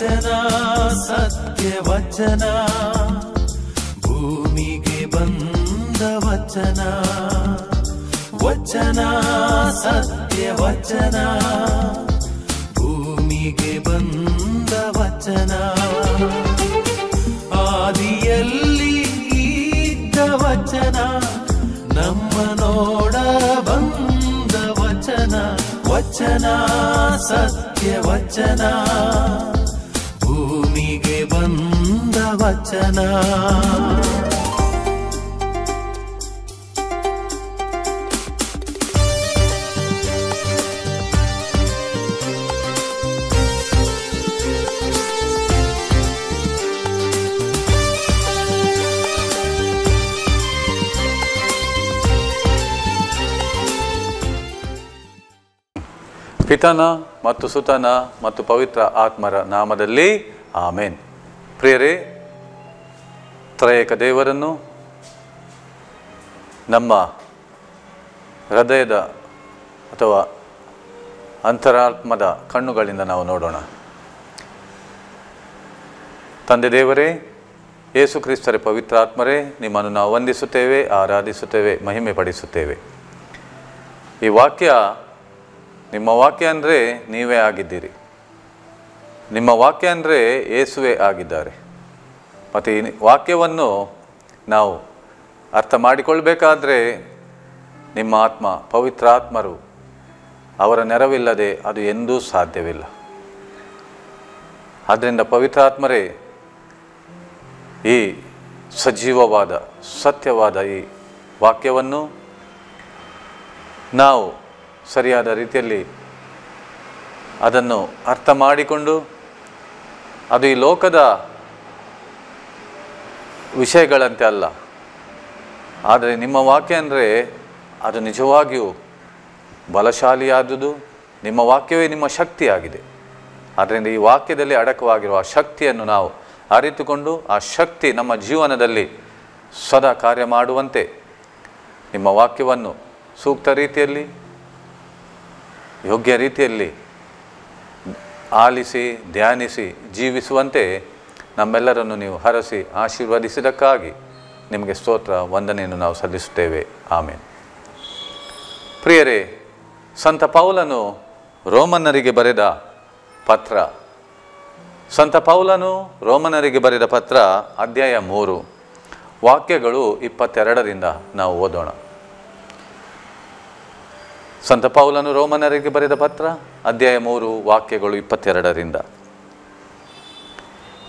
ವಚನ ಸತ್ಯ ವಚನ, ಭೂಮಿಗೆ ಬಂದ ವಚನ. ವಚನ ಸತ್ಯ ವಚನ, ಭೂಮಿಗೆ ಬಂದ ವಚನ. ಆದಿಯಲ್ಲಿ ಇದ್ದ ವಚನ, ನಮ್ಮ ನೋಡ ಬಂದ ವಚನ. ವಚನ ಸತ್ಯ ವಚನ, ಭೂಮಿಗೆ ಬಂದ ವಚನ. ಪಿತನ ಮತ್ತು ಸುತನ ಮತ್ತು ಪವಿತ್ರ ಆತ್ಮರ ನಾಮದಲ್ಲಿ ಆಮೇನ್. ಪ್ರಿಯರೇ, ತ್ರಯೇಕ ದೇವರನ್ನು ನಮ್ಮ ಹೃದಯದ ಅಥವಾ ಅಂತರಾತ್ಮದ ಕಣ್ಣುಗಳಿಂದ ನಾವು ನೋಡೋಣ. ತಂದೆ ದೇವರೇ, ಯೇಸು ಕ್ರಿಸ್ತರ ಪವಿತ್ರಾತ್ಮರೇ, ನಿಮ್ಮನ್ನು ನಾವು ವಂದಿಸುತ್ತೇವೆ, ಆರಾಧಿಸುತ್ತೇವೆ, ಮಹಿಮೆ ಪಡಿಸುತ್ತೇವೆ. ಈ ವಾಕ್ಯ ನಿಮ್ಮ ವಾಕ್ಯ ಅಂದರೆ ನೀವೇ ಆಗಿದ್ದೀರಿ. ನಿಮ್ಮ ವಾಕ್ಯ ಅಂದರೆ ಯೇಸುವೇ ಆಗಿದ್ದಾರೆ. ಮತ್ತು ಈ ವಾಕ್ಯವನ್ನು ನಾವು ಅರ್ಥ ಮಾಡಿಕೊಳ್ಬೇಕಾದ್ರೆ ನಿಮ್ಮ ಆತ್ಮ, ಪವಿತ್ರಾತ್ಮರು ಅವರ ನೆರವಿಲ್ಲದೆ ಅದು ಎಂದೂ ಸಾಧ್ಯವಿಲ್ಲ. ಆದ್ದರಿಂದ ಪವಿತ್ರಾತ್ಮರೇ, ಈ ಸಜೀವವಾದ ಸತ್ಯವಾದ ಈ ವಾಕ್ಯವನ್ನು ನಾವು ಸರಿಯಾದ ರೀತಿಯಲ್ಲಿ ಅದನ್ನು ಅರ್ಥ ಮಾಡಿಕೊಂಡು, ಅದು ಈ ಲೋಕದ ವಿಷಯಗಳಂತೆ ಅಲ್ಲ, ಆದರೆ ನಿಮ್ಮ ವಾಕ್ಯ ಅಂದರೆ ಅದು ನಿಜವಾಗಿಯೂ ಬಲಶಾಲಿಯಾದುದು. ನಿಮ್ಮ ವಾಕ್ಯವೇ ನಿಮ್ಮ ಶಕ್ತಿಯಾಗಿದೆ. ಆದ್ದರಿಂದ ಈ ವಾಕ್ಯದಲ್ಲಿ ಅಡಕವಾಗಿರುವ ಆ ಶಕ್ತಿಯನ್ನು ನಾವು ಅರಿತುಕೊಂಡು ಆ ಶಕ್ತಿ ನಮ್ಮ ಜೀವನದಲ್ಲಿ ಸದಾ ಕಾರ್ಯ ಮಾಡುವಂತೆ ನಿಮ್ಮ ವಾಕ್ಯವನ್ನು ಸೂಕ್ತ ರೀತಿಯಲ್ಲಿ, ಯೋಗ್ಯ ರೀತಿಯಲ್ಲಿ ಆಲಿಸಿ ಧ್ಯಾನಿಸಿ ಜೀವಿಸುವಂತೆ ನಮ್ಮೆಲ್ಲರನ್ನು ನೀವು ಹರಸಿ ಆಶೀರ್ವದಿಸಿದ್ದಕ್ಕಾಗಿ ನಿಮಗೆ ಸ್ತೋತ್ರ ವಂದನೆಯನ್ನು ನಾವು ಸಲ್ಲಿಸುತ್ತೇವೆ. ಆಮೇನ್. ಪ್ರಿಯರೇ, ಸಂತ ಪೌಲನು ರೋಮನ್ನರಿಗೆ ಬರೆದ ಪತ್ರ, ಸಂತ ಪೌಲನು ರೋಮನ್ನರಿಗೆ ಬರೆದ ಪತ್ರ ಅಧ್ಯಾಯ 3 ವಾಕ್ಯಗಳು 22ರಿಂದ ನಾವು ಓದೋಣ. ಸಂತ ಪೌಲನು ರೋಮನ್ನರಿಗೆ ಬರೆದ ಪತ್ರ ಅಧ್ಯಾಯ 3 ವಾಕ್ಯಗಳು 22ರಿಂದ.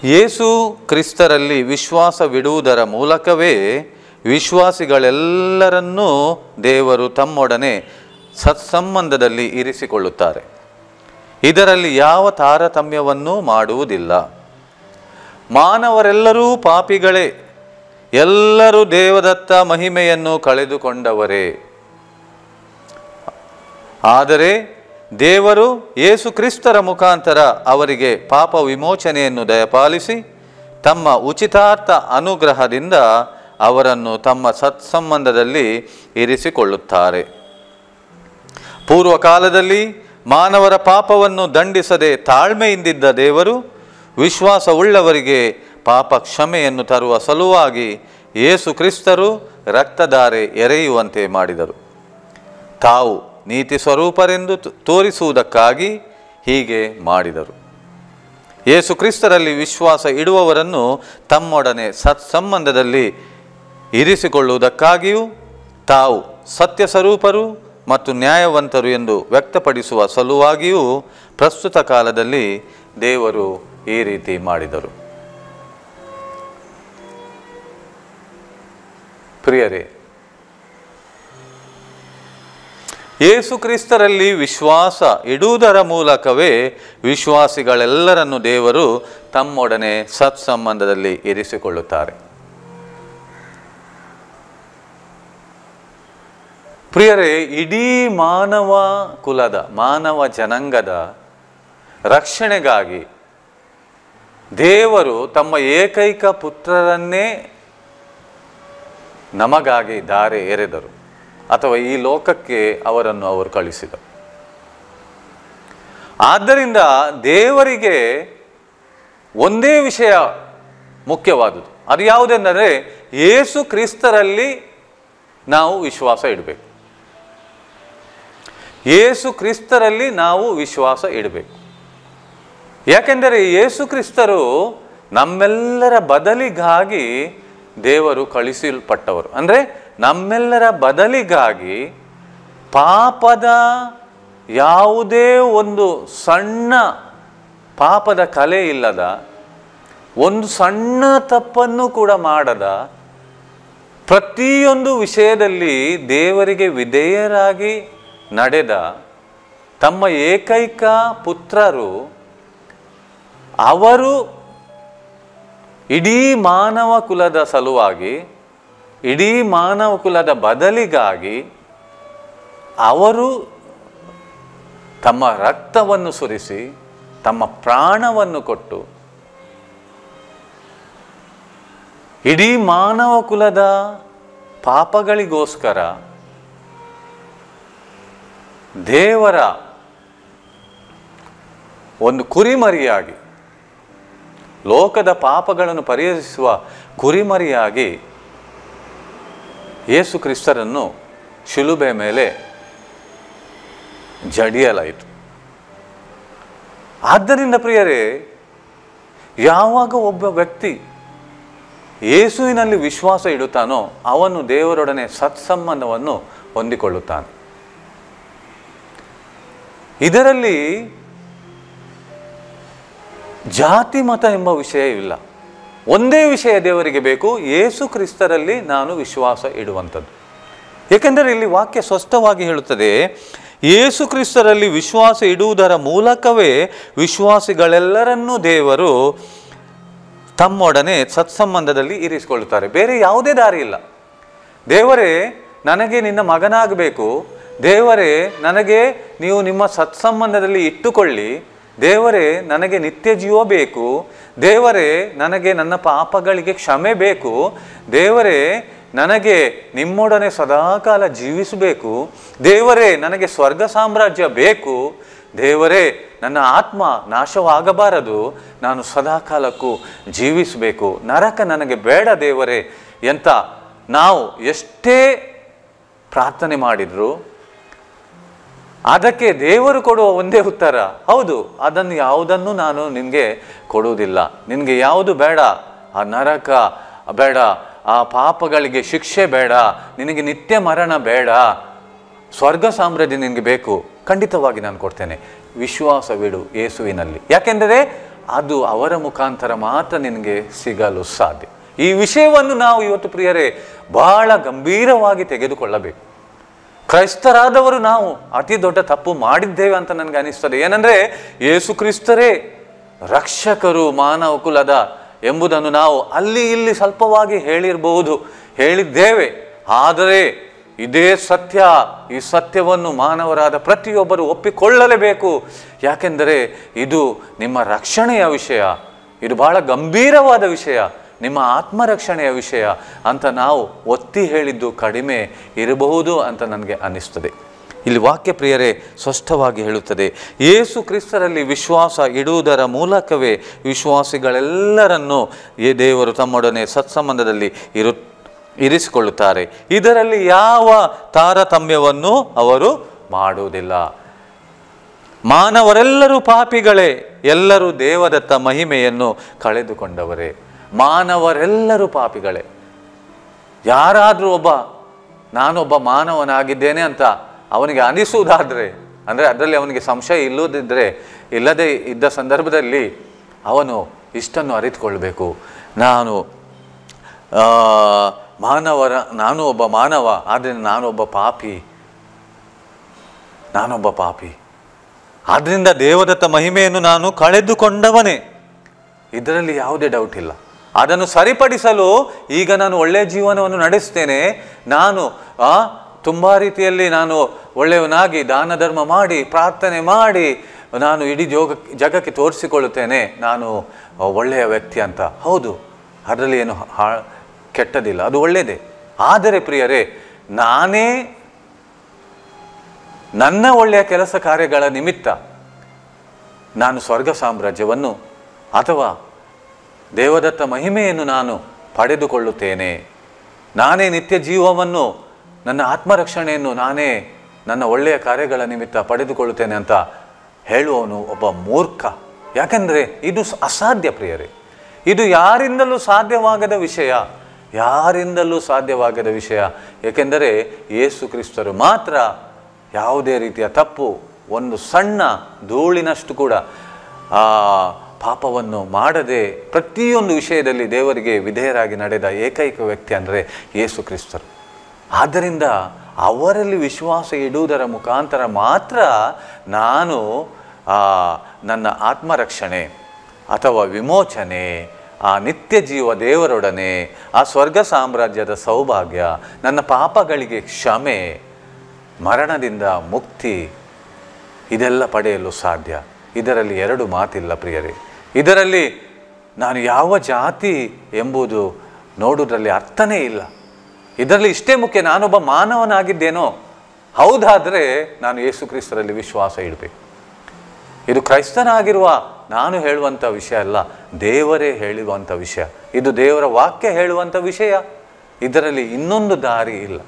ಯೇಸು ಕ್ರಿಸ್ತರಲ್ಲಿ ವಿಶ್ವಾಸವಿಡುವುದರ ಮೂಲಕವೇ ವಿಶ್ವಾಸಿಗಳೆಲ್ಲರನ್ನೂ ದೇವರು ತಮ್ಮೊಡನೆ ಸತ್ಸಂಬಂಧದಲ್ಲಿ ಇರಿಸಿಕೊಳ್ಳುತ್ತಾರೆ. ಇದರಲ್ಲಿ ಯಾವ ತಾರತಮ್ಯವನ್ನೂ ಮಾಡುವುದಿಲ್ಲ. ಮಾನವರೆಲ್ಲರೂ ಪಾಪಿಗಳೇ, ಎಲ್ಲರೂ ದೇವದತ್ತ ಮಹಿಮೆಯನ್ನು ಕಳೆದುಕೊಂಡವರೇ. ಆದರೆ ದೇವರು ಯೇಸು ಕ್ರಿಸ್ತರ ಮುಖಾಂತರ ಅವರಿಗೆ ಪಾಪ ವಿಮೋಚನೆಯನ್ನು ದಯಪಾಲಿಸಿ ತಮ್ಮ ಉಚಿತಾರ್ಥ ಅನುಗ್ರಹದಿಂದ ಅವರನ್ನು ತಮ್ಮ ಸತ್ಸಂಬಂಧದಲ್ಲಿ ಇರಿಸಿಕೊಳ್ಳುತ್ತಾರೆ. ಪೂರ್ವಕಾಲದಲ್ಲಿ ಮಾನವರ ಪಾಪವನ್ನು ದಂಡಿಸದೆ ತಾಳ್ಮೆಯಿಂದಿದ್ದ ದೇವರು ವಿಶ್ವಾಸವುಳ್ಳವರಿಗೆ ಪಾಪ ಕ್ಷಮೆಯನ್ನು ತರುವ ಸಲುವಾಗಿ ಯೇಸು ಕ್ರಿಸ್ತರು ರಕ್ತಧಾರೆ ಎರೆಯುವಂತೆ ಮಾಡಿದರು. ತಾವು ನೀತಿ ಸ್ವರೂಪರೆಂದು ತೋರಿಸುವುದಕ್ಕಾಗಿ ಹೀಗೆ ಮಾಡಿದರು. ಯೇಸು ಕ್ರಿಸ್ತರಲ್ಲಿ ವಿಶ್ವಾಸ ಇಡುವವರನ್ನು ತಮ್ಮೊಡನೆ ಸತ್ಸಂಬಂಧದಲ್ಲಿ ಇರಿಸಿಕೊಳ್ಳುವುದಕ್ಕಾಗಿಯೂ ತಾವು ಸತ್ಯ ಸ್ವರೂಪರು ಮತ್ತು ನ್ಯಾಯವಂತರು ಎಂದು ವ್ಯಕ್ತಪಡಿಸುವ ಸಲುವಾಗಿಯೂ ಪ್ರಸ್ತುತ ಕಾಲದಲ್ಲಿ ದೇವರು ಈ ರೀತಿ ಮಾಡಿದರು. ಪ್ರಿಯರೇ, ಯೇಸು ಕ್ರಿಸ್ತರಲ್ಲಿ ವಿಶ್ವಾಸ ಇಡುವುದರ ಮೂಲಕವೇ ವಿಶ್ವಾಸಿಗಳೆಲ್ಲರನ್ನು ದೇವರು ತಮ್ಮೊಡನೆ ಸತ್ಸಂಬಂಧದಲ್ಲಿ ಇರಿಸಿಕೊಳ್ಳುತ್ತಾರೆ. ಪ್ರಿಯರೇ, ಇಡೀ ಮಾನವ ಕುಲದ ಮಾನವ ಜನಾಂಗದ ರಕ್ಷಣೆಗಾಗಿ ದೇವರು ತಮ್ಮ ಏಕೈಕ ಪುತ್ರರನ್ನೇ ನಮಗಾಗಿ ಧಾರೆ ಎರೆದರು, ಅಥವಾ ಈ ಲೋಕಕ್ಕೆ ಅವರನ್ನು ಅವರು ಕಳಿಸಿದರು. ಆದ್ದರಿಂದ ದೇವರಿಗೆ ಒಂದೇ ವಿಷಯ ಮುಖ್ಯವಾದುದು. ಅದು ಯಾವುದೆಂದರೆ ಯೇಸು ಕ್ರಿಸ್ತರಲ್ಲಿ ನಾವು ವಿಶ್ವಾಸ ಇಡಬೇಕು. ಯೇಸು ಕ್ರಿಸ್ತರಲ್ಲಿ ನಾವು ವಿಶ್ವಾಸ ಇಡಬೇಕು. ಯಾಕೆಂದರೆ ಯೇಸು ಕ್ರಿಸ್ತರು ನಮ್ಮೆಲ್ಲರ ಬದಲಿಗಾಗಿ ದೇವರು ಕಳಿಸಲ್ಪಟ್ಟವರು. ಅಂದರೆ ನಮ್ಮೆಲ್ಲರ ಬದಲಿಗಾಗಿ ಪಾಪದ ಯಾವುದೇ ಒಂದು ಸಣ್ಣ ಪಾಪದ ಕಲೆ ಇಲ್ಲದ, ಒಂದು ಸಣ್ಣ ತಪ್ಪನ್ನು ಕೂಡ ಮಾಡದ, ಪ್ರತಿಯೊಂದು ವಿಷಯದಲ್ಲಿ ದೇವರಿಗೆ ವಿಧೇಯರಾಗಿ ನಡೆದ ತಮ್ಮ ಏಕೈಕ ಪುತ್ರರು, ಅವರು ಇಡೀ ಮಾನವ ಕುಲದ ಸಲುವಾಗಿ, ಇಡೀ ಮಾನವ ಕುಲದ ಬದಲಿಗಾಗಿ ಅವರು ತಮ್ಮ ರಕ್ತವನ್ನು ಸುರಿಸಿ, ತಮ್ಮ ಪ್ರಾಣವನ್ನು ಕೊಟ್ಟು, ಇಡೀ ಮಾನವ ಕುಲದ ಪಾಪಗಳಿಗೋಸ್ಕರ ದೇವರ ಒಂದು ಕುರಿಮರಿಯಾಗಿ, ಲೋಕದ ಪಾಪಗಳನ್ನು ಪರಿಹರಿಸುವ ಕುರಿಮರಿಯಾಗಿ ಯೇಸು ಕ್ರಿಸ್ತರನ್ನು ಶಿಲುಬೆ ಮೇಲೆ ಜಡಿಯಲಾಯಿತು. ಆದ್ದರಿಂದ ಪ್ರಿಯರೇ, ಯಾವಾಗ ಒಬ್ಬ ವ್ಯಕ್ತಿ ಯೇಸುವಿನಲ್ಲಿ ವಿಶ್ವಾಸ ಇಡುತ್ತಾನೋ ಅವನು ದೇವರೊಡನೆ ಸತ್ಸಂಬಂಧವನ್ನು ಹೊಂದಿಕೊಳ್ಳುತ್ತಾನೆ. ಇದರಲ್ಲಿ ಜಾತಿ ಮತ ಎಂಬ ವಿಷಯವಿಲ್ಲ. ಒಂದೇ ವಿಷಯ ದೇವರಿಗೆ ಬೇಕು, ಯೇಸು ಕ್ರಿಸ್ತರಲ್ಲಿ ನಾನು ವಿಶ್ವಾಸ ಇಡುವಂಥದ್ದು. ಏಕೆಂದರೆ ಇಲ್ಲಿ ವಾಕ್ಯ ಸ್ಪಷ್ಟವಾಗಿ ಹೇಳುತ್ತದೆ, ಯೇಸು ಕ್ರಿಸ್ತರಲ್ಲಿ ವಿಶ್ವಾಸ ಇಡುವುದರ ಮೂಲಕವೇ ವಿಶ್ವಾಸಿಗಳೆಲ್ಲರನ್ನೂ ದೇವರು ತಮ್ಮೊಡನೆ ಸತ್ಸಂಬಂಧದಲ್ಲಿ ಇರಿಸಿಕೊಳ್ಳುತ್ತಾರೆ. ಬೇರೆ ಯಾವುದೇ ದಾರಿ ಇಲ್ಲ. ದೇವರೇ ನನಗೆ ನಿನ್ನ ಮಗನಾಗಬೇಕು, ದೇವರೇ ನನಗೆ ನೀವು ನಿಮ್ಮ ಸತ್ಸಂಬಂಧದಲ್ಲಿ ಇಟ್ಟುಕೊಳ್ಳಿ, ದೇವರೇ ನನಗೆ ನಿತ್ಯ ಜೀವ ಬೇಕು, ದೇವರೇ ನನಗೆ ನನ್ನ ಪಾಪಗಳಿಗೆ ಕ್ಷಮೆ ಬೇಕು, ದೇವರೇ ನನಗೆ ನಿಮ್ಮೊಡನೆ ಸದಾಕಾಲ ಜೀವಿಸಬೇಕು, ದೇವರೇ ನನಗೆ ಸ್ವರ್ಗ ಸಾಮ್ರಾಜ್ಯ ಬೇಕು, ದೇವರೇ ನನ್ನ ಆತ್ಮ ನಾಶವಾಗಬಾರದು, ನಾನು ಸದಾಕಾಲಕ್ಕೂ ಜೀವಿಸಬೇಕು, ನರಕ ನನಗೆ ಬೇಡ ದೇವರೇ ಎಂತ ನಾವು ಎಷ್ಟೇ ಪ್ರಾರ್ಥನೆ ಮಾಡಿದ್ರು ಅದಕ್ಕೆ ದೇವರು ಕೊಡುವ ಒಂದೇ ಉತ್ತರ, ಹೌದು, ಅದನ್ನು ಯಾವುದನ್ನು ನಾನು ನಿನಗೆ ಕೊಡುವುದಿಲ್ಲ, ನಿನಗೆ ಯಾವುದು ಬೇಡ, ಆ ನರಕ ಬೇಡ, ಆ ಪಾಪಗಳಿಗೆ ಶಿಕ್ಷೆ ಬೇಡ, ನಿನಗೆ ನಿತ್ಯ ಮರಣ ಬೇಡ, ಸ್ವರ್ಗ ಸಾಮ್ರಾಜ್ಯ ನಿನಗೆ ಬೇಕು, ಖಂಡಿತವಾಗಿ ನಾನು ಕೊಡ್ತೇನೆ, ವಿಶ್ವಾಸವಿಡು ಯೇಸುವಿನಲ್ಲಿ. ಯಾಕೆಂದರೆ ಅದು ಅವರ ಮುಖಾಂತರ ಮಾತ್ರ ನಿನಗೆ ಸಿಗಲು ಸಾಧ್ಯ. ಈ ವಿಷಯವನ್ನು ನಾವು ಇವತ್ತು ಪ್ರಿಯರೇ ಬಹಳ ಗಂಭೀರವಾಗಿ ತೆಗೆದುಕೊಳ್ಳಬೇಕು. ಕ್ರೈಸ್ತರಾದವರು ನಾವು ಅತಿ ದೊಡ್ಡ ತಪ್ಪು ಮಾಡಿದ್ದೇವೆ ಅಂತ ನನಗೆ ಅನಿಸ್ತದೆ. ಏನಂದರೆ ಯೇಸು ಕ್ರಿಸ್ತರೇ ರಕ್ಷಕರು ಮಾನವ ಕುಲದ ಎಂಬುದನ್ನು ನಾವು ಅಲ್ಲಿ ಇಲ್ಲಿ ಸ್ವಲ್ಪವಾಗಿ ಹೇಳಿದ್ದೇವೆ. ಆದರೆ ಇದೇ ಸತ್ಯ, ಈ ಸತ್ಯವನ್ನು ಮಾನವರಾದ ಪ್ರತಿಯೊಬ್ಬರು ಒಪ್ಪಿಕೊಳ್ಳಲೇಬೇಕು. ಯಾಕೆಂದರೆ ಇದು ನಿಮ್ಮ ರಕ್ಷಣೆಯ ವಿಷಯ, ಇದು ಬಹಳ ಗಂಭೀರವಾದ ವಿಷಯ, ನಿಮ್ಮ ಆತ್ಮರಕ್ಷಣೆಯ ವಿಷಯ ಅಂತ ನಾವು ಒತ್ತಿ ಹೇಳಿದ್ದು ಕಡಿಮೆ ಇರಬಹುದು ಅಂತ ನನಗೆ ಅನ್ನಿಸ್ತದೆ. ಇಲ್ಲಿ ವಾಕ್ಯ ಪ್ರಿಯರೇ ಸ್ಪಷ್ಟವಾಗಿ ಹೇಳುತ್ತದೆ, ಯೇಸು ಕ್ರಿಸ್ತರಲ್ಲಿ ವಿಶ್ವಾಸ ಇಡುವುದರ ಮೂಲಕವೇ ವಿಶ್ವಾಸಿಗಳೆಲ್ಲರನ್ನೂ ದೇವರು ತಮ್ಮೊಡನೆ ಸತ್ಸಂಬಂಧದಲ್ಲಿ ಇರಿಸಿಕೊಳ್ಳುತ್ತಾರೆ. ಇದರಲ್ಲಿ ಯಾವ ತಾರತಮ್ಯವನ್ನು ಅವರು ಮಾಡುವುದಿಲ್ಲ. ಮಾನವರೆಲ್ಲರೂ ಪಾಪಿಗಳೇ, ಎಲ್ಲರೂ ದೇವದತ್ತ ಮಹಿಮೆಯನ್ನು ಕಳೆದುಕೊಂಡವರೇ. ಮಾನವರೆಲ್ಲರೂ ಪಾಪಿಗಳೇ. ಯಾರಾದರೂ ನಾನೊಬ್ಬ ಮಾನವನಾಗಿದ್ದೇನೆ ಅಂತ ಅವನಿಗೆ ಅನಿಸುವುದಾದರೆ, ಅಂದರೆ ಅದರಲ್ಲಿ ಅವನಿಗೆ ಸಂಶಯ ಇಲ್ಲದೇ ಇದ್ದ ಸಂದರ್ಭದಲ್ಲಿ ಅವನು ಇಷ್ಟನ್ನು ಅರಿತುಕೊಳ್ಬೇಕು, ನಾನು ಒಬ್ಬ ಮಾನವ, ಆದರೆ ನಾನೊಬ್ಬ ಪಾಪಿ, ಆದ್ದರಿಂದ ದೇವದತ್ತ ಮಹಿಮೆಯನ್ನು ನಾನು ಕಳೆದುಕೊಂಡವನೇ. ಇದರಲ್ಲಿ ಯಾವುದೇ ಡೌಟ್ ಇಲ್ಲ. ಅದನ್ನು ಸರಿಪಡಿಸಲು ಈಗ ನಾನು ಒಳ್ಳೆಯ ಜೀವನವನ್ನು ನಡೆಸ್ತೇನೆ, ನಾನು ತುಂಬ ರೀತಿಯಲ್ಲಿ ನಾನು ಒಳ್ಳೆಯವನಾಗಿ ದಾನ ಧರ್ಮ ಮಾಡಿ ಪ್ರಾರ್ಥನೆ ಮಾಡಿ ನಾನು ಇಡೀ ಜಗಕ್ಕೆ ತೋರಿಸಿಕೊಳ್ಳುತ್ತೇನೆ ನಾನು ಒಳ್ಳೆಯ ವ್ಯಕ್ತಿ ಅಂತ. ಹೌದು, ಅದರಲ್ಲಿ ಏನು ಕೆಟ್ಟದಿಲ್ಲ, ಅದು ಒಳ್ಳೆಯದೇ. ಆದರೆ ಪ್ರಿಯರೇ, ನಾನೇ ನನ್ನ ಒಳ್ಳೆಯ ಕೆಲಸ ಕಾರ್ಯಗಳ ನಿಮಿತ್ತ ನಾನು ಸ್ವರ್ಗ ಸಾಮ್ರಾಜ್ಯವನ್ನು ಅಥವಾ ದೇವದತ್ತ ಮಹಿಮೆಯನ್ನು ನಾನು ಪಡೆದುಕೊಳ್ಳುತ್ತೇನೆ, ನಾನೇ ನಿತ್ಯ ಜೀವವನ್ನು, ನನ್ನ ಆತ್ಮರಕ್ಷಣೆಯನ್ನು ನಾನೇ ನನ್ನ ಒಳ್ಳೆಯ ಕಾರ್ಯಗಳ ನಿಮಿತ್ತ ಪಡೆದುಕೊಳ್ಳುತ್ತೇನೆ ಅಂತ ಹೇಳುವವನು ಒಬ್ಬ ಮೂರ್ಖ. ಯಾಕೆಂದರೆ ಇದು ಅಸಾಧ್ಯ ಪ್ರಿಯರೇ, ಇದು ಯಾರಿಂದಲೂ ಸಾಧ್ಯವಾಗದ ವಿಷಯ, ಯಾರಿಂದಲೂ ಸಾಧ್ಯವಾಗದ ವಿಷಯ. ಏಕೆಂದರೆ ಯೇಸು ಕ್ರಿಸ್ತರು ಮಾತ್ರ ಯಾವುದೇ ರೀತಿಯ ತಪ್ಪು, ಒಂದು ಸಣ್ಣ ಧೂಳಿನಷ್ಟು ಕೂಡ ಪಾಪವನ್ನು ಮಾಡದೆ ಪ್ರತಿಯೊಂದು ವಿಷಯದಲ್ಲಿ ದೇವರಿಗೆ ವಿಧೇಯರಾಗಿ ನಡೆದ ಏಕೈಕ ವ್ಯಕ್ತಿ ಅಂದರೆ ಯೇಸು ಕ್ರಿಸ್ತರು. ಆದ್ದರಿಂದ ಅವರಲ್ಲಿ ವಿಶ್ವಾಸ ಇಡುವುದರ ಮುಖಾಂತರ ಮಾತ್ರ ನಾನು ನನ್ನ ಆತ್ಮರಕ್ಷಣೆ ಅಥವಾ ವಿಮೋಚನೆ, ಆ ನಿತ್ಯ ಜೀವ ದೇವರೊಡನೆ, ಆ ಸ್ವರ್ಗ ಸಾಮ್ರಾಜ್ಯದ ಸೌಭಾಗ್ಯ, ನನ್ನ ಪಾಪಗಳಿಗೆ ಕ್ಷಮೆ, ಮರಣದಿಂದ ಮುಕ್ತಿ, ಇದೆಲ್ಲ ಪಡೆಯಲು ಸಾಧ್ಯ. ಇದರಲ್ಲಿ ಎರಡು ಮಾತಿಲ್ಲ ಪ್ರಿಯರೇ. ಇದರಲ್ಲಿ ನಾನು ಯಾವ ಜಾತಿ ಎಂಬುದು ನೋಡುವುದರಲ್ಲಿ ಅರ್ಥನೇ ಇಲ್ಲ. ಇದರಲ್ಲಿ ಇಷ್ಟೇ ಮುಖ್ಯ, ನಾನೊಬ್ಬ ಮಾನವನಾಗಿದ್ದೇನೋ ಹೌದಾದರೆ ನಾನು ಯೇಸು ಕ್ರಿಸ್ತರಲ್ಲಿ ವಿಶ್ವಾಸ ಇಡಬೇಕು. ಇದು ಕ್ರೈಸ್ತನಾಗಿರುವ ನಾನು ಹೇಳುವಂಥ ವಿಷಯ ಅಲ್ಲ, ದೇವರೇ ಹೇಳುವಂಥ ವಿಷಯ. ಇದು ದೇವರ ವಾಕ್ಯ ಹೇಳುವಂಥ ವಿಷಯ. ಇದರಲ್ಲಿ ಇನ್ನೊಂದು ದಾರಿ ಇಲ್ಲ.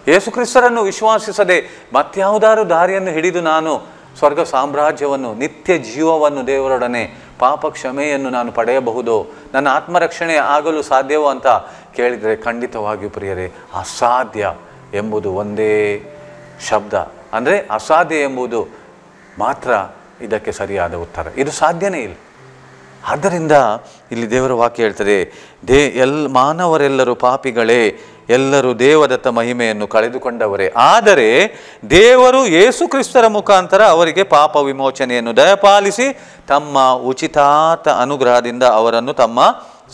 ಯೇಸು ಕ್ರಿಸ್ತರನ್ನು ವಿಶ್ವಾಸಿಸದೆ ಮತ್ಯಾವುದಾರು ದಾರಿಯನ್ನು ಹಿಡಿದು ನಾನು ಸ್ವರ್ಗ ಸಾಮ್ರಾಜ್ಯವನ್ನು, ನಿತ್ಯ ಜೀವವನ್ನು ದೇವರೊಡನೆ, ಪಾಪ ಕ್ಷಮೆಯನ್ನು ನಾನು ಪಡೆಯಬಹುದು, ನನ್ನ ಆತ್ಮರಕ್ಷಣೆ ಆಗಲು ಸಾಧ್ಯವೋ ಅಂತ ಕೇಳಿದರೆ ಖಂಡಿತವಾಗಿಯೂ ಪ್ರಿಯರೇ ಅಸಾಧ್ಯ ಎಂಬುದು ಒಂದೇ ಶಬ್ದ. ಅಂದರೆ ಅಸಾಧ್ಯ ಎಂಬುದು ಮಾತ್ರ ಇದಕ್ಕೆ ಸರಿಯಾದ ಉತ್ತರ. ಇದು ಸಾಧ್ಯನೇ ಇಲ್ಲ. ಆದ್ದರಿಂದ ಇಲ್ಲಿ ದೇವರ ವಾಕ್ಯ ಹೇಳ್ತದೆ, ಮಾನವರೆಲ್ಲರೂ ಪಾಪಿಗಳೇ, ಎಲ್ಲರೂ ದೇವದತ್ತ ಮಹಿಮೆಯನ್ನು ಕಳೆದುಕೊಂಡವರೇ, ಆದರೆ ದೇವರು ಯೇಸು ಕ್ರಿಸ್ತರ ಮುಖಾಂತರ ಅವರಿಗೆ ಪಾಪ ವಿಮೋಚನೆಯನ್ನು ದಯಪಾಲಿಸಿ ತಮ್ಮ ಉಚಿತಾತ ಅನುಗ್ರಹದಿಂದ ಅವರನ್ನು ತಮ್ಮ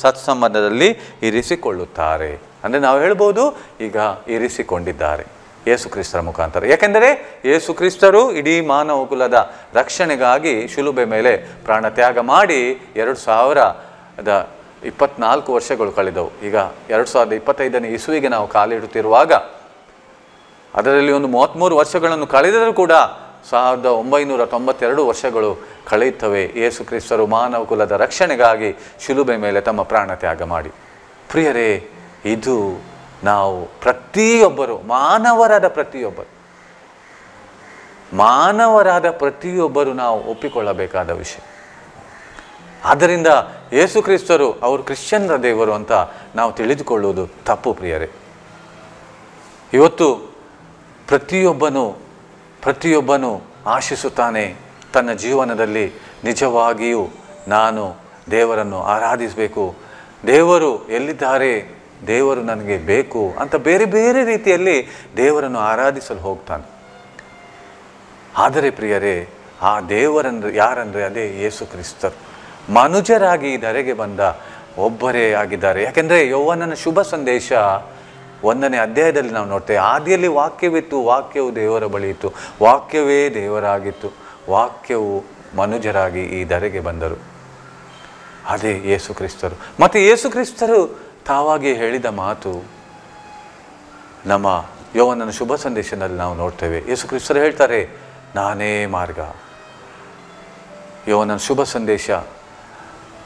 ಸತ್ಸಂಬಂಧದಲ್ಲಿ ಇರಿಸಿಕೊಳ್ಳುತ್ತಾರೆ. ಅಂದರೆ ನಾವು ಹೇಳ್ಬೋದು, ಈಗ ಇರಿಸಿಕೊಂಡಿದ್ದಾರೆ ಯೇಸು ಕ್ರಿಸ್ತರ ಮುಖಾಂತರ. ಯಾಕೆಂದರೆ ಯೇಸು ಕ್ರಿಸ್ತರು ಇಡೀ ಮಾನವ ಕುಲದ ರಕ್ಷಣೆಗಾಗಿ ಶಿಲುಬೆ ಮೇಲೆ ಪ್ರಾಣ ತ್ಯಾಗ ಮಾಡಿ 2024 ವರ್ಷಗಳು ಕಳೆದವು. ಈಗ 2025ನೇ ಇಸುವಿಗೆ ನಾವು ಕಾಲಿಡುತ್ತಿರುವಾಗ ಅದರಲ್ಲಿ ಒಂದು 33 ವರ್ಷಗಳನ್ನು ಕಳೆದರೂ ಕೂಡ 1992 ವರ್ಷಗಳು ಕಳೆಯುತ್ತವೆ ಯೇಸು ಕ್ರಿಸ್ತರು ಮಾನವ ಕುಲದ ರಕ್ಷಣೆಗಾಗಿ ಶಿಲುಬೆ ಮೇಲೆ ತಮ್ಮ ಪ್ರಾಣ ತ್ಯಾಗ ಮಾಡಿ. ಪ್ರಿಯರೇ, ಇದು ನಾವು ಪ್ರತಿಯೊಬ್ಬರು, ಮಾನವರಾದ ಪ್ರತಿಯೊಬ್ಬರು ನಾವು ಒಪ್ಪಿಕೊಳ್ಳಬೇಕಾದ ವಿಷಯ. ಆದ್ದರಿಂದ ಯೇಸು ಕ್ರಿಸ್ತರು ಅವರು ಕ್ರಿಶ್ಚಿಯನ್ರ ದೇವರು ಅಂತ ನಾವು ತಿಳಿದುಕೊಳ್ಳುವುದು ತಪ್ಪು ಪ್ರಿಯರೇ. ಇವತ್ತು ಪ್ರತಿಯೊಬ್ಬನು ಆಶಿಸುತ್ತಾನೆ ತನ್ನ ಜೀವನದಲ್ಲಿ ನಿಜವಾಗಿಯೂ ನಾನು ದೇವರನ್ನು ಆರಾಧಿಸಬೇಕು, ದೇವರು ಎಲ್ಲಿದ್ದಾರೆ, ದೇವರು ನನಗೆ ಬೇಕು ಅಂತ ಬೇರೆ ಬೇರೆ ರೀತಿಯಲ್ಲಿ ದೇವರನ್ನು ಆರಾಧಿಸಲು ಹೋಗ್ತಾನೆ. ಆದರೆ ಪ್ರಿಯರೇ, ಆ ದೇವರಂದ್ರೆ ಯಾರಂದರೆ ಅದೇ ಯೇಸು ಕ್ರಿಸ್ತರು. ಮನುಜರಾಗಿ ಈ ಧರೆಗೆ ಬಂದ ಒಬ್ಬರೇ ಆಗಿದ್ದಾರೆ. ಯಾಕೆಂದರೆ ಯೌವನನ ಶುಭ ಸಂದೇಶ 1ನೇ ಅಧ್ಯಾಯದಲ್ಲಿ ನಾವು ನೋಡ್ತೇವೆ, ಆದಿಯಲ್ಲಿ ವಾಕ್ಯವಿತ್ತು, ವಾಕ್ಯವು ದೇವರ ಬಳಿ ಇತ್ತು, ವಾಕ್ಯವೇ ದೇವರಾಗಿತ್ತು, ವಾಕ್ಯವು ಮನುಜರಾಗಿ ಈ ಧರೆಗೆ ಬಂದರು. ಅದೇ ಯೇಸು ಕ್ರಿಸ್ತರು. ಮತ್ತು ಯೇಸು ಕ್ರಿಸ್ತರು ತಾವಾಗಿ ಹೇಳಿದ ಮಾತು ನಮ್ಮ ಯೌವನನ ಶುಭ ಸಂದೇಶದಲ್ಲಿ ನಾವು ನೋಡ್ತೇವೆ. ಯೇಸು ಕ್ರಿಸ್ತರು ಹೇಳ್ತಾರೆ, ನಾನೇ ಮಾರ್ಗ. ಯೌವನನ ಶುಭ ಸಂದೇಶ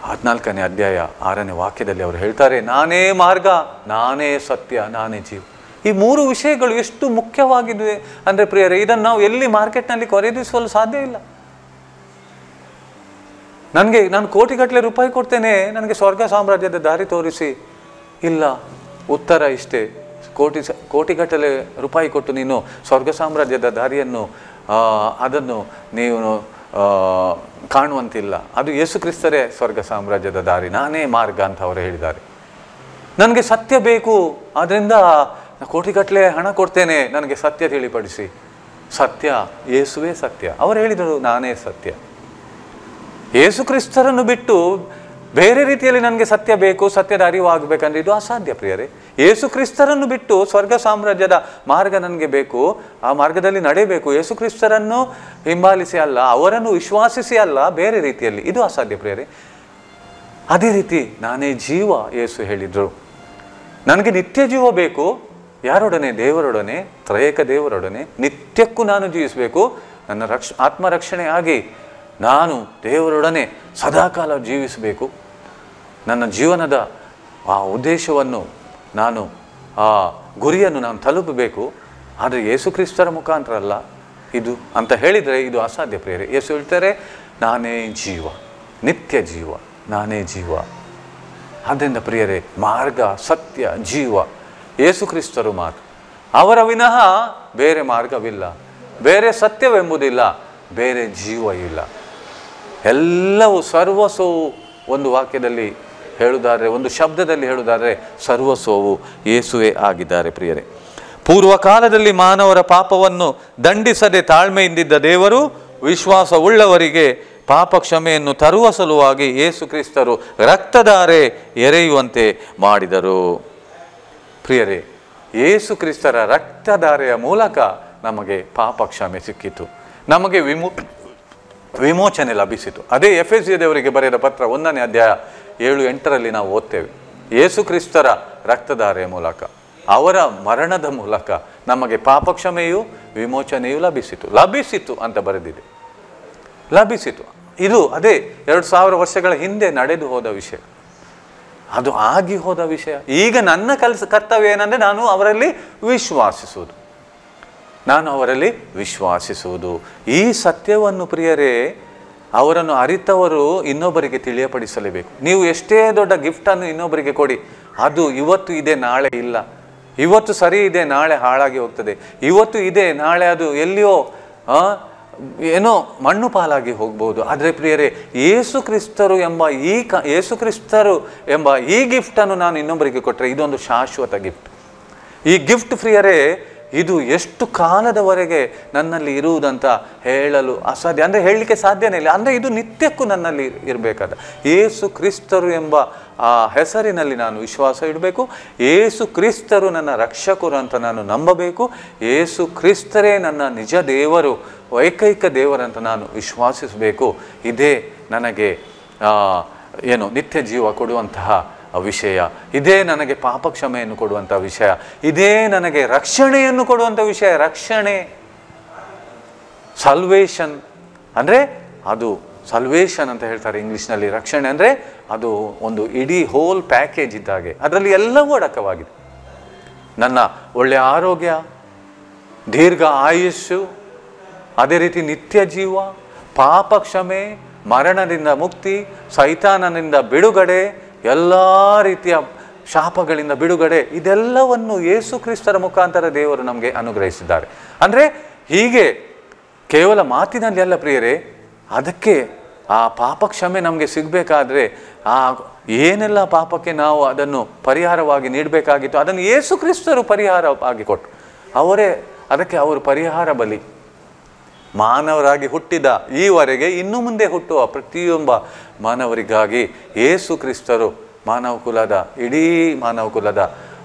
14ನೇ ಅಧ್ಯಾಯ 6ನೇ ವಾಕ್ಯದಲ್ಲಿ ಅವರು ಹೇಳ್ತಾರೆ, ನಾನೇ ಮಾರ್ಗ, ನಾನೇ ಸತ್ಯ, ನಾನೇ ಜೀವ. ಈ 3 ವಿಷಯಗಳು ಎಷ್ಟು ಮುಖ್ಯವಾಗಿವೆ ಅಂದರೆ ಪ್ರಿಯರೇ, ಇದನ್ನು ನಾವು ಎಲ್ಲಿ ಮಾರ್ಕೆಟ್ನಲ್ಲಿ ಖರೀದಿಸಲು ಸಾಧ್ಯ ಇಲ್ಲ. ನಾನು ಕೋಟಿಗಟ್ಟಲೆ ರೂಪಾಯಿ ಕೊಡ್ತೇನೆ, ನನಗೆ ಸ್ವರ್ಗ ಸಾಮ್ರಾಜ್ಯದ ದಾರಿ ತೋರಿಸಿ. ಇಲ್ಲ, ಉತ್ತರ ಇಷ್ಟೇ, ಕೋಟಿಗಟ್ಟಲೆ ರೂಪಾಯಿ ಕೊಟ್ಟು ನೀನು ಸ್ವರ್ಗ ಸಾಮ್ರಾಜ್ಯದ ದಾರಿಯನ್ನು ಅದನ್ನು ನೀವು ಕಾಣುವಂತಿಲ್ಲ. ಅದು ಯೇಸು ಕ್ರಿಸ್ತರೇ ಸ್ವರ್ಗ ಸಾಮ್ರಾಜ್ಯದ ದಾರಿ, ನಾನೇ ಮಾರ್ಗ ಅಂತ ಅವರು ಹೇಳಿದ್ದಾರೆ. ನನಗೆ ಸತ್ಯ ಬೇಕು, ಆದ್ದರಿಂದ ಕೋಟಿಗಟ್ಟಲೆ ಹಣ ಕೊಡ್ತೇನೆ, ನನಗೆ ಸತ್ಯ ತಿಳಿಪಡಿಸಿ. ಸತ್ಯ ಯೇಸುವೇ ಸತ್ಯ. ಅವರು ಹೇಳಿದರು, ನಾನೇ ಸತ್ಯ. ಯೇಸು ಕ್ರಿಸ್ತರನ್ನು ಬಿಟ್ಟು ಬೇರೆ ರೀತಿಯಲ್ಲಿ ನನಗೆ ಸತ್ಯ ಬೇಕು, ಸತ್ಯದ ಅರಿವಾಗಬೇಕಂದ್ರೆ ಇದು ಅಸಾಧ್ಯ ಪ್ರಿಯರೇ. ಯೇಸು ಕ್ರಿಸ್ತರನ್ನು ಬಿಟ್ಟು ಸ್ವರ್ಗ ಸಾಮ್ರಾಜ್ಯದ ಮಾರ್ಗ ನನಗೆ ಬೇಕು, ಆ ಮಾರ್ಗದಲ್ಲಿ ನಡೆಯಬೇಕು. ಯೇಸು ಕ್ರಿಸ್ತರನ್ನು ಹಿಂಬಾಲಿಸಿ ಅಲ್ಲ, ಅವರನ್ನು ವಿಶ್ವಾಸಿಸಿ ಅಲ್ಲ, ಬೇರೆ ರೀತಿಯಲ್ಲಿ, ಇದು ಅಸಾಧ್ಯ ಪ್ರಿಯರೇ. ಅದೇ ರೀತಿ ನಾನೇ ಜೀವ ಯೇಸು ಹೇಳಿದರು. ನನಗೆ ನಿತ್ಯ ಜೀವ ಬೇಕು. ಯಾರೊಡನೆ? ದೇವರೊಡನೆ, ತ್ರಯೇಕ ದೇವರೊಡನೆ ನಿತ್ಯಕ್ಕೂ ನಾನು ಜೀವಿಸಬೇಕು. ನನ್ನ ಆತ್ಮರಕ್ಷಣೆ ಆಗಿ ನಾನು ದೇವರೊಡನೆ ಸದಾಕಾಲ ಜೀವಿಸಬೇಕು. ನನ್ನ ಜೀವನದ ಆ ಉದ್ದೇಶವನ್ನು ನಾನು ಆ ಗುರಿಯನ್ನು ನಾನು ತಲುಪಬೇಕು, ಆದರೆ ಯೇಸು ಕ್ರಿಸ್ತರ ಮುಖಾಂತರ ಅಲ್ಲ ಇದು ಅಂತ ಹೇಳಿದರೆ ಇದು ಅಸಾಧ್ಯ ಪ್ರಿಯರೇ. ಯೇಸು ಹೇಳ್ತಾರೆ, ನಾನೇ ಜೀವ, ನಿತ್ಯ ಜೀವ, ನಾನೇ ಜೀವ. ಆದ್ದರಿಂದ ಪ್ರಿಯರೇ, ಮಾರ್ಗ, ಸತ್ಯ, ಜೀವ ಯೇಸು ಕ್ರಿಸ್ತರು ಮಾತ್ರ. ಅವರ ವಿನಃ ಬೇರೆ ಮಾರ್ಗವಿಲ್ಲ, ಬೇರೆ ಸತ್ಯವೆಂಬುದಿಲ್ಲ, ಬೇರೆ ಜೀವ ಇಲ್ಲ. ಎಲ್ಲವೂ ಸರ್ವಸ್ವವು ಒಂದು ವಾಕ್ಯದಲ್ಲಿ ಹೇಳುವುದಾದರೆ, ಒಂದು ಶಬ್ದದಲ್ಲಿ ಹೇಳುವುದಾದರೆ ಸರ್ವಸ್ವವು ಯೇಸುವೇ ಆಗಿದ್ದಾರೆ ಪ್ರಿಯರೇ. ಪೂರ್ವಕಾಲದಲ್ಲಿ ಮಾನವರ ಪಾಪವನ್ನು ದಂಡಿಸದೆ ತಾಳ್ಮೆಯಿಂದಿದ್ದ ದೇವರು ವಿಶ್ವಾಸವುಳ್ಳವರಿಗೆ ಪಾಪ ಕ್ಷಮೆಯನ್ನು ತರುವ ಸಲುವಾಗಿ ಯೇಸು ಕ್ರಿಸ್ತರು ರಕ್ತಧಾರೆ ಎರೆಯುವಂತೆ ಮಾಡಿದರು. ಪ್ರಿಯರೇ, ಯೇಸು ಕ್ರಿಸ್ತರ ರಕ್ತಧಾರೆಯ ಮೂಲಕ ನಮಗೆ ಪಾಪ ಕ್ಷಮೆ ಸಿಕ್ಕಿತು, ನಮಗೆ ವಿಮೋಚನೆ ಲಭಿಸಿತು. ಅದೇ ಎಫೆಸಿಯದವರಿಗೆ ಬರೆದ ಪತ್ರ 1ನೇ ಅಧ್ಯಾಯ 7-8ರಲ್ಲಿ ನಾವು ಓದ್ತೇವೆ. ಯೇಸು ಕ್ರಿಸ್ತರ ರಕ್ತಧಾರೆಯ ಮೂಲಕ, ಅವರ ಮರಣದ ಮೂಲಕ ನಮಗೆ ಪಾಪ ಕ್ಷಮೆಯು ವಿಮೋಚನೆಯು ಲಭಿಸಿತು ಅಂತ ಬರೆದಿದೆ. ಲಭಿಸಿತು. ಇದು ಅದೇ 2000 ವರ್ಷಗಳ ಹಿಂದೆ ನಡೆದು ಹೋದ ವಿಷಯ, ಅದು ಆಗಿ ಹೋದ ವಿಷಯ. ಈಗ ನನ್ನ ಕರ್ತವ್ಯ ಏನಂದರೆ ನಾನು ಅವರಲ್ಲಿ ವಿಶ್ವಾಸಿಸುವುದು. ಈ ಸತ್ಯವನ್ನು ಪ್ರಿಯರೇ, ಅವರನ್ನು ಅರಿತವರು ಇನ್ನೊಬ್ಬರಿಗೆ ತಿಳಿಯಪಡಿಸಲೇಬೇಕು. ನೀವು ಎಷ್ಟೇ ದೊಡ್ಡ ಗಿಫ್ಟನ್ನು ಇನ್ನೊಬ್ಬರಿಗೆ ಕೊಡಿ, ಅದು ಇವತ್ತು ಇದೆ ನಾಳೆ ಇಲ್ಲ, ಇವತ್ತು ಸರಿ ಇದೆ ನಾಳೆ ಹಾಳಾಗಿ ಹೋಗ್ತದೆ, ಇವತ್ತು ಇದೆ ನಾಳೆ ಅದು ಎಲ್ಲಿಯೋ ಏನೋ ಮಣ್ಣು ಪಾಲಾಗಿ ಹೋಗ್ಬೋದು. ಆದರೆ ಪ್ರಿಯರೇ, ಯೇಸು ಕ್ರಿಸ್ತರು ಎಂಬ ಈ ಗಿಫ್ಟನ್ನು ನಾನು ಇನ್ನೊಬ್ಬರಿಗೆ ಕೊಟ್ಟರೆ ಇದೊಂದು ಶಾಶ್ವತ ಗಿಫ್ಟ್. ಈ ಗಿಫ್ಟ್ ಪ್ರಿಯರೇ, ಇದು ಎಷ್ಟು ಕಾಲದವರೆಗೆ ನನ್ನಲ್ಲಿ ಇರುವುದಂತ ಹೇಳಲು ಅಸಾಧ್ಯ, ಅಂದರೆ ಹೇಳಲಿಕ್ಕೆ ಸಾಧ್ಯನೇ ಇಲ್ಲ. ಅಂದರೆ ಇದು ನಿತ್ಯಕ್ಕೂ ನನ್ನಲ್ಲಿ ಇರಬೇಕಾದ ಯೇಸು ಕ್ರಿಸ್ತರು ಎಂಬ ಆ ಹೆಸರಿನಲ್ಲಿ ನಾನು ವಿಶ್ವಾಸ ಇಡಬೇಕು. ಯೇಸು ಕ್ರಿಸ್ತರು ನನ್ನ ರಕ್ಷಕರು ಅಂತ ನಾನು ನಂಬಬೇಕು. ಯೇಸು ಕ್ರಿಸ್ತರೇ ನನ್ನ ನಿಜ ದೇವರು, ಏಕೈಕ ದೇವರಂತ ನಾನು ವಿಶ್ವಾಸಿಸಬೇಕು. ಇದೇ ನನಗೆ ನಿತ್ಯ ಜೀವ ಕೊಡುವಂತಹ ವಿಷಯ, ಇದೇ ನನಗೆ ಪಾಪ ಕ್ಷಮೆಯನ್ನು ಕೊಡುವಂಥ ವಿಷಯ, ಇದೇ ನನಗೆ ರಕ್ಷಣೆಯನ್ನು ಕೊಡುವಂಥ ವಿಷಯ. ರಕ್ಷಣೆ, ಸಲ್ವೇಷನ್ ಅಂದರೆ ಅದು ಸಲ್ವೇಷನ್ ಅಂತ ಹೇಳ್ತಾರೆ ಇಂಗ್ಲೀಷ್ನಲ್ಲಿ. ರಕ್ಷಣೆ ಅಂದರೆ ಅದು ಒಂದು ಇಡೀ ಹೋಲ್ ಪ್ಯಾಕೇಜ್ ಇದ್ದಾಗೆ, ಅದರಲ್ಲಿ ಎಲ್ಲವೂ ಅಡಕವಾಗಿದೆ. ನನ್ನ ಒಳ್ಳೆಯ ಆರೋಗ್ಯ, ದೀರ್ಘ ಆಯುಷ್ಯು, ಅದೇ ರೀತಿ ನಿತ್ಯ ಜೀವ, ಪಾಪ ಕ್ಷಮೆ, ಮರಣದಿಂದ ಮುಕ್ತಿ, ಸೈತಾನನಿಂದ ಬಿಡುಗಡೆ, ಎಲ್ಲ ರೀತಿಯ ಶಾಪಗಳಿಂದ ಬಿಡುಗಡೆ, ಇದೆಲ್ಲವನ್ನು ಯೇಸು ಕ್ರಿಸ್ತರ ಮುಖಾಂತರ ದೇವರು ನಮಗೆ ಅನುಗ್ರಹಿಸಿದ್ದಾರೆ. ಅಂದರೆ ಹೀಗೆ ಕೇವಲ ಮಾತಿನಲ್ಲಿ ಅಲ್ಲ ಪ್ರಿಯರೇ, ಅದಕ್ಕೆ ಆ ಪಾಪ ಕ್ಷಮೆ ನಮಗೆ ಸಿಗಬೇಕಾದ್ರೆ ಆ ಏನೆಲ್ಲ ಪಾಪಕ್ಕೆ ನಾವು ಅದನ್ನು ಪರಿಹಾರವಾಗಿ ನೀಡಬೇಕಾಗಿತ್ತು ಅದನ್ನು ಯೇಸು ಕ್ರಿಸ್ತರು ಪರಿಹಾರವಾಗಿ ಕೊಟ್ಟರು. ಅದಕ್ಕೆ ಅವರು ಪರಿಹಾರ ಬಲಿ. ಮಾನವರಾಗಿ ಹುಟ್ಟಿದ ಈವರೆಗೆ ಇನ್ನು ಮುಂದೆ ಹುಟ್ಟುವ ಪ್ರತಿಯೊಬ್ಬ ಮಾನವರಿಗಾಗಿ ಯೇಸು ಕ್ರಿಸ್ತರು ಇಡೀ ಮಾನವ ಕುಲದ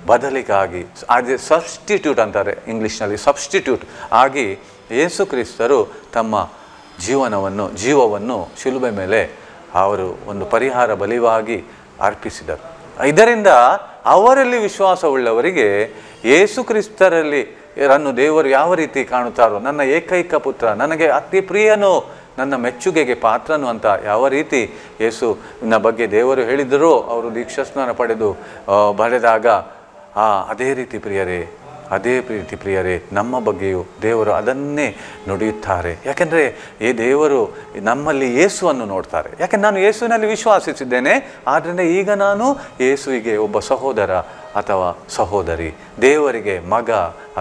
ಬದಲಿಗಾಗಿ, ಅದೇ ಸಬ್ಸ್ಟಿಟ್ಯೂಟ್ ಅಂತಾರೆ ಇಂಗ್ಲೀಷ್ನಲ್ಲಿ, ಸಬ್ಸ್ಟಿಟ್ಯೂಟ್ ಆಗಿ ಯೇಸು ಕ್ರಿಸ್ತರು ತಮ್ಮ ಜೀವವನ್ನು ಶಿಲುಬೆ ಮೇಲೆ ಅವರು ಒಂದು ಪರಿಹಾರ ಬಲಿವಾಗಿ ಅರ್ಪಿಸಿದರು. ಇದರಿಂದ ಅವರಲ್ಲಿ ವಿಶ್ವಾಸವುಳ್ಳವರಿಗೆ ಯೇಸು ಕ್ರಿಸ್ತರಲ್ಲಿ ದೇವರು ಯಾವ ರೀತಿ ಕಾಣುತ್ತಾರೋ, ನನ್ನ ಏಕೈಕ ಪುತ್ರ, ನನಗೆ ಅತಿ ಪ್ರಿಯನು, ನನ್ನ ಮೆಚ್ಚುಗೆಗೆ ಪಾತ್ರನು ಅಂತ ಯಾವ ರೀತಿ ಯೇಸುವಿನ ಬಗ್ಗೆ ದೇವರು ಹೇಳಿದರೂ ಅವರು ದೀಕ್ಷಾಸ್ನಾನ ಪಡೆದು ಬರೆದಾಗ ಅದೇ ರೀತಿ ಪ್ರಿಯರೇ ನಮ್ಮ ಬಗ್ಗೆಯೂ ದೇವರು ಅದನ್ನೇ ನುಡಿಯುತ್ತಾರೆ. ಯಾಕೆಂದರೆ ಈ ದೇವರು ನಮ್ಮಲ್ಲಿ ಯೇಸುವನ್ನು ನೋಡ್ತಾರೆ. ಯಾಕೆಂದರೆ ನಾನು ಯೇಸುವಿನಲ್ಲಿ ವಿಶ್ವಾಸಿಸಿದ್ದೇನೆ, ಆದ್ದರಿಂದ ಈಗ ನಾನು ಯೇಸುವಿಗೆ ಒಬ್ಬ ಸಹೋದರ ಅಥವಾ ಸಹೋದರಿ, ದೇವರಿಗೆ ಮಗ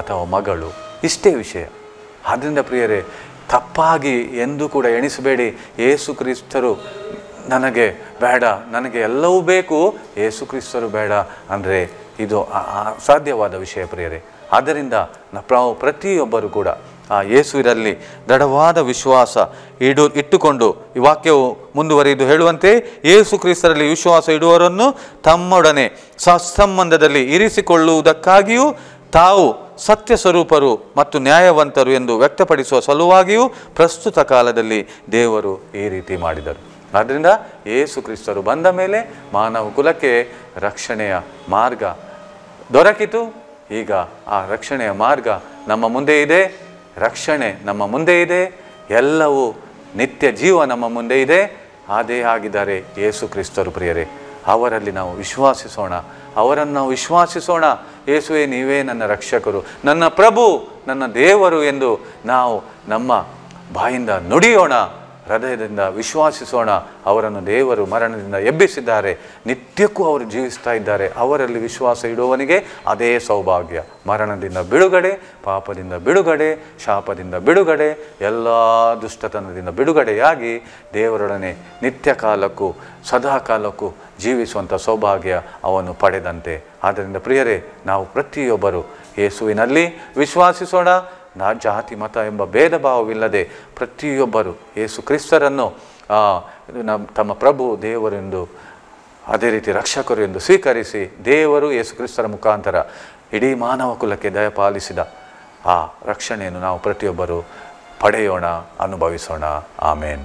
ಅಥವಾ ಮಗಳು, ಇಷ್ಟೇ ವಿಷಯ. ಆದ್ದರಿಂದ ಪ್ರಿಯರೇ, ತಪ್ಪಾಗಿ ಎಂದೂ ಕೂಡ ಎಣಿಸಬೇಡಿ, ಯೇಸು ಕ್ರಿಸ್ತರು ನನಗೆ ಬೇಡ, ನನಗೆ ಎಲ್ಲವೂ ಬೇಕು, ಯೇಸು ಕ್ರಿಸ್ತರು ಬೇಡ ಅಂದರೆ ಇದು ಅಸಾಧ್ಯವಾದ ವಿಷಯ ಪ್ರಿಯರೇ. ಆದ್ದರಿಂದ ನಾವು ಪ್ರತಿಯೊಬ್ಬರು ಕೂಡ ಆ ಯೇಸುವಿನಲ್ಲಿ ದೃಢವಾದ ವಿಶ್ವಾಸ ಇಟ್ಟುಕೊಂಡು, ಈ ವಾಕ್ಯವು ಮುಂದುವರಿದು ಹೇಳುವಂತೆ, ಯೇಸು ಕ್ರಿಸ್ತರಲ್ಲಿ ವಿಶ್ವಾಸ ಇಡುವವರನ್ನು ತಮ್ಮೊಡನೆ ಸತ್ಸಂಬಂಧದಲ್ಲಿ ಇರಿಸಿಕೊಳ್ಳುವುದಕ್ಕಾಗಿಯೂ ತಾವು ಸತ್ಯ ಸ್ವರೂಪರು ಮತ್ತು ನ್ಯಾಯವಂತರು ಎಂದು ವ್ಯಕ್ತಪಡಿಸುವ ಸಲುವಾಗಿಯೂ ಪ್ರಸ್ತುತ ಕಾಲದಲ್ಲಿ ದೇವರು ಈ ರೀತಿ ಮಾಡಿದರು. ಆದ್ದರಿಂದ ಯೇಸು ಕ್ರಿಸ್ತರು ಬಂದ ಮೇಲೆ ಮಾನವ ಕುಲಕ್ಕೆ ರಕ್ಷಣೆಯ ಮಾರ್ಗ ದೊರಕಿತು. ಈಗ ಆ ರಕ್ಷಣೆಯ ಮಾರ್ಗ ನಮ್ಮ ಮುಂದೆ ಇದೆ, ರಕ್ಷಣೆ ನಮ್ಮ ಮುಂದೆ ಇದೆ, ಎಲ್ಲವೂ ನಿತ್ಯ ಜೀವ ನಮ್ಮ ಮುಂದೆ ಇದೆ. ಅದೇ ಆಗಿದ್ದಾರೆ ಯೇಸು ಕ್ರಿಸ್ತರು ಪ್ರಿಯರೇ. ಅವರಲ್ಲಿ ನಾವು ವಿಶ್ವಾಸಿಸೋಣ, ಅವರನ್ನು ನಾವು ವಿಶ್ವಾಸಿಸೋಣ. ಯೇಸುವೇ, ನೀವೇ ನನ್ನ ರಕ್ಷಕರು, ನನ್ನ ಪ್ರಭು, ನನ್ನ ದೇವರು ಎಂದು ನಾವು ನಮ್ಮ ಬಾಯಿಂದ ನುಡಿಯೋಣ, ಹೃದಯದಿಂದ ವಿಶ್ವಾಸಿಸೋಣ. ಅವರನ್ನು ದೇವರು ಮರಣದಿಂದ ಎಬ್ಬಿಸಿದ್ದಾರೆ, ನಿತ್ಯಕ್ಕೂ ಅವರು ಜೀವಿಸ್ತಾ ಇದ್ದಾರೆ. ಅವರಲ್ಲಿ ವಿಶ್ವಾಸ ಇಡುವವನಿಗೆ ಅದೇ ಸೌಭಾಗ್ಯ. ಮರಣದಿಂದ ಬಿಡುಗಡೆ, ಪಾಪದಿಂದ ಬಿಡುಗಡೆ, ಶಾಪದಿಂದ ಬಿಡುಗಡೆ, ಎಲ್ಲ ದುಷ್ಟತನದಿಂದ ಬಿಡುಗಡೆಯಾಗಿ ದೇವರೊಡನೆ ನಿತ್ಯ ಕಾಲಕ್ಕೂ ಸದಾ ಕಾಲಕ್ಕೂ ಜೀವಿಸುವಂಥ ಸೌಭಾಗ್ಯ ಅವನು ಪಡೆದಂತೆ. ಆದ್ದರಿಂದ ಪ್ರಿಯರೇ, ನಾವು ಪ್ರತಿಯೊಬ್ಬರು ಯೇಸುವಿನಲ್ಲಿ ವಿಶ್ವಾಸಿಸೋಣ. ಜಾತಿ ಮತ ಎಂಬ ಭೇದ ಭಾವವಿಲ್ಲದೆ ಪ್ರತಿಯೊಬ್ಬರು ಯೇಸು ಕ್ರಿಸ್ತರನ್ನು ತಮ್ಮ ಪ್ರಭು ದೇವರೆಂದು, ಅದೇ ರೀತಿ ರಕ್ಷಕರು ಎಂದು ಸ್ವೀಕರಿಸಿ, ದೇವರು ಯೇಸು ಕ್ರಿಸ್ತರ ಮುಖಾಂತರ ಇಡೀ ಮಾನವ ಕುಲಕ್ಕೆ ದಯಪಾಲಿಸಿದ ಆ ರಕ್ಷಣೆಯನ್ನು ನಾವು ಪ್ರತಿಯೊಬ್ಬರು ಪಡೆಯೋಣ, ಅನುಭವಿಸೋಣ. ಆಮೇನ್.